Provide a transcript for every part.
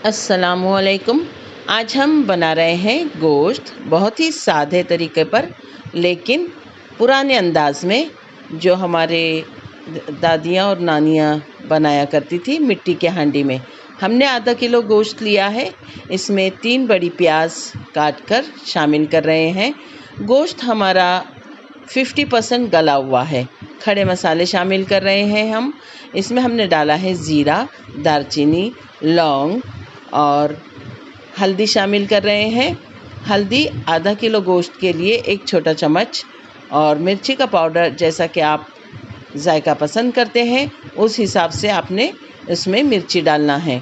अस्सलामुअलैकुम। आज हम बना रहे हैं गोश्त बहुत ही सादे तरीके पर, लेकिन पुराने अंदाज में, जो हमारे दादियाँ और नानियाँ बनाया करती थी मिट्टी के हांडी में। हमने आधा किलो गोश्त लिया है। इसमें 3 बड़ी प्याज काट कर शामिल कर रहे हैं। गोश्त हमारा 50% गला हुआ है। खड़े मसाले शामिल कर रहे हैं हम। इसमें हमने डाला है ज़ीरा, दालचीनी, लौंग और हल्दी शामिल कर रहे हैं। हल्दी आधा किलो गोश्त के लिए 1 छोटा चम्मच, और मिर्ची का पाउडर जैसा कि आप जायका पसंद करते हैं उस हिसाब से आपने इसमें मिर्ची डालना है।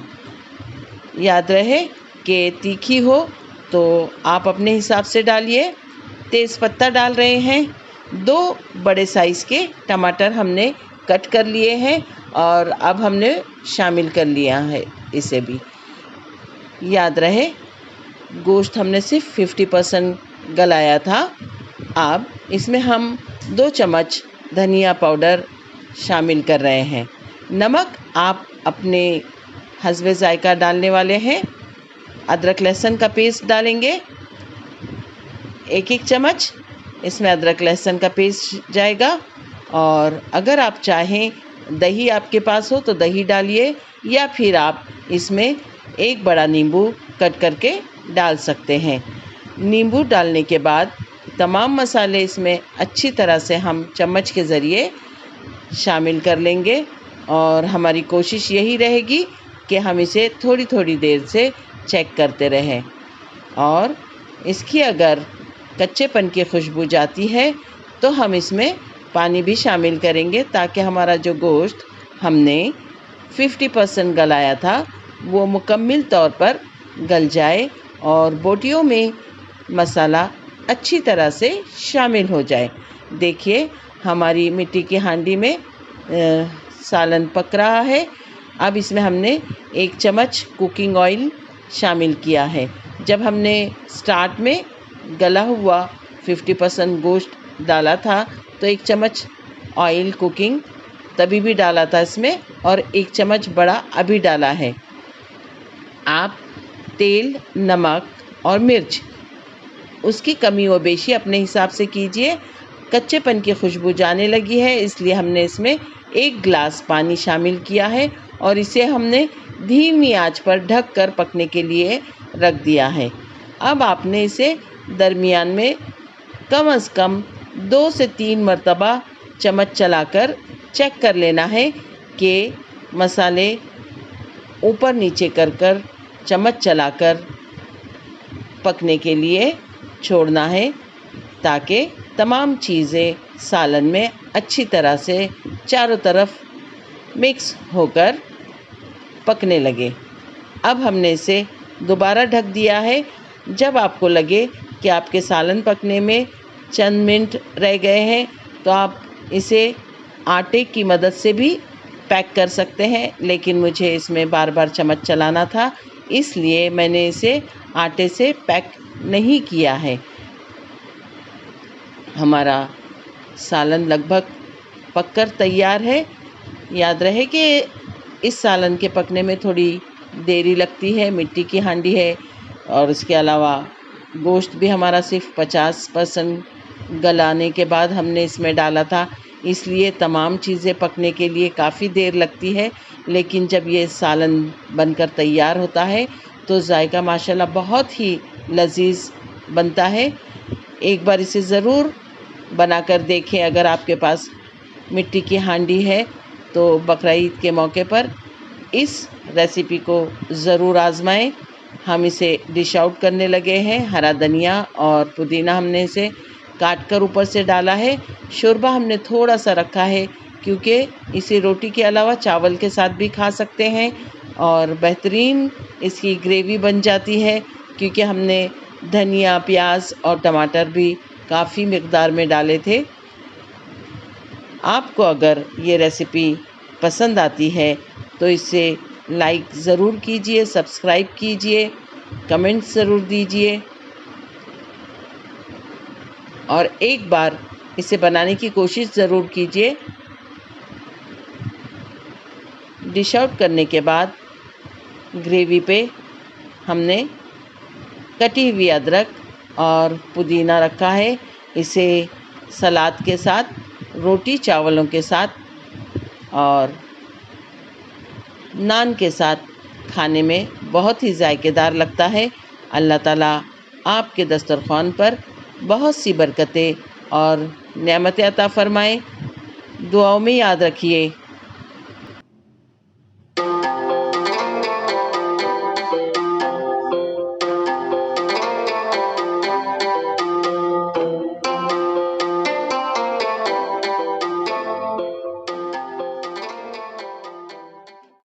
याद रहे कि तीखी हो तो आप अपने हिसाब से डालिए। तेज़पत्ता डाल रहे हैं। 2 बड़े साइज़ के टमाटर हमने कट कर लिए हैं और अब हमने शामिल कर लिया है इसे भी। याद रहे गोश्त हमने सिर्फ 50% गलाया था। अब इसमें हम 2 चम्मच धनिया पाउडर शामिल कर रहे हैं। नमक आप अपने हस्बे जायका डालने वाले हैं। अदरक लहसुन का पेस्ट डालेंगे 1-1 चम्मच। इसमें अदरक लहसुन का पेस्ट जाएगा। और अगर आप चाहें दही आपके पास हो तो दही डालिए, या फिर आप इसमें 1 बड़ा नींबू कट करके डाल सकते हैं। नींबू डालने के बाद तमाम मसाले इसमें अच्छी तरह से हम चम्मच के ज़रिए शामिल कर लेंगे, और हमारी कोशिश यही रहेगी कि हम इसे थोड़ी थोड़ी देर से चेक करते रहें। और इसकी अगर कच्चेपन की खुशबू जाती है तो हम इसमें पानी भी शामिल करेंगे, ताकि हमारा जो गोश्त हमने 50% गलाया था वो मुकम्मल तौर पर गल जाए और बोटियों में मसाला अच्छी तरह से शामिल हो जाए। देखिए हमारी मिट्टी की हांडी में सालन पक रहा है। अब इसमें हमने 1 चम्मच कुकिंग ऑयल शामिल किया है। जब हमने स्टार्ट में गला हुआ 50% गोश्त डाला था तो 1 चम्मच ऑयल कुकिंग तभी भी डाला था इसमें, और 1 चम्मच बड़ा अभी डाला है। आप तेल, नमक और मिर्च उसकी कमी व बेशी अपने हिसाब से कीजिए। कच्चेपन की खुशबू जाने लगी है, इसलिए हमने इसमें 1 गिलास पानी शामिल किया है और इसे हमने धीमी आंच पर ढक कर पकने के लिए रख दिया है। अब आपने इसे दरमियान में कम से कम 2 से 3 मरतबा चम्मच चलाकर चेक कर लेना है कि मसाले ऊपर नीचे कर चम्मच चलाकर पकने के लिए छोड़ना है, ताकि तमाम चीज़ें सालन में अच्छी तरह से चारों तरफ मिक्स होकर पकने लगे। अब हमने इसे दोबारा ढक दिया है। जब आपको लगे कि आपके सालन पकने में चंद मिनट रह गए हैं तो आप इसे आटे की मदद से भी पैक कर सकते हैं, लेकिन मुझे इसमें बार बार चम्मच चलाना था, इसलिए मैंने इसे आटे से पैक नहीं किया है। हमारा सालन लगभग पककर तैयार है। याद रहे कि इस सालन के पकने में थोड़ी देरी लगती है, मिट्टी की हांडी है, और इसके अलावा गोश्त भी हमारा सिर्फ 50% गलाने के बाद हमने इसमें डाला था, इसलिए तमाम चीज़ें पकने के लिए काफ़ी देर लगती है। लेकिन जब ये सालन बनकर तैयार होता है तो जायका माशाल्लाह बहुत ही लजीज बनता है। एक बार इसे ज़रूर बनाकर देखें। अगर आपके पास मिट्टी की हांडी है तो बकरा ईद के मौके पर इस रेसिपी को ज़रूर आज़माएं। हम इसे डिश आउट करने लगे हैं। हरा धनिया और पुदीना हमने इसे काट कर ऊपर से डाला है। शोरबा हमने थोड़ा सा रखा है, क्योंकि इसे रोटी के अलावा चावल के साथ भी खा सकते हैं और बेहतरीन इसकी ग्रेवी बन जाती है, क्योंकि हमने धनिया, प्याज और टमाटर भी काफ़ी मिक़दार में डाले थे। आपको अगर ये रेसिपी पसंद आती है तो इसे लाइक ज़रूर कीजिए, सब्सक्राइब कीजिए, कमेंट्स ज़रूर दीजिए, और एक बार इसे बनाने की कोशिश ज़रूर कीजिए। डिश आउट करने के बाद ग्रेवी पे हमने कटी हुई अदरक और पुदीना रखा है। इसे सलाद के साथ, रोटी चावलों के साथ और नान के साथ खाने में बहुत ही जायकेदार लगता है। अल्लाह ताला आपके दस्तरख़्वान पर बहुत सी बरकतें और नेमतें अता फ़रमाएँ। दुआओं में याद रखिए।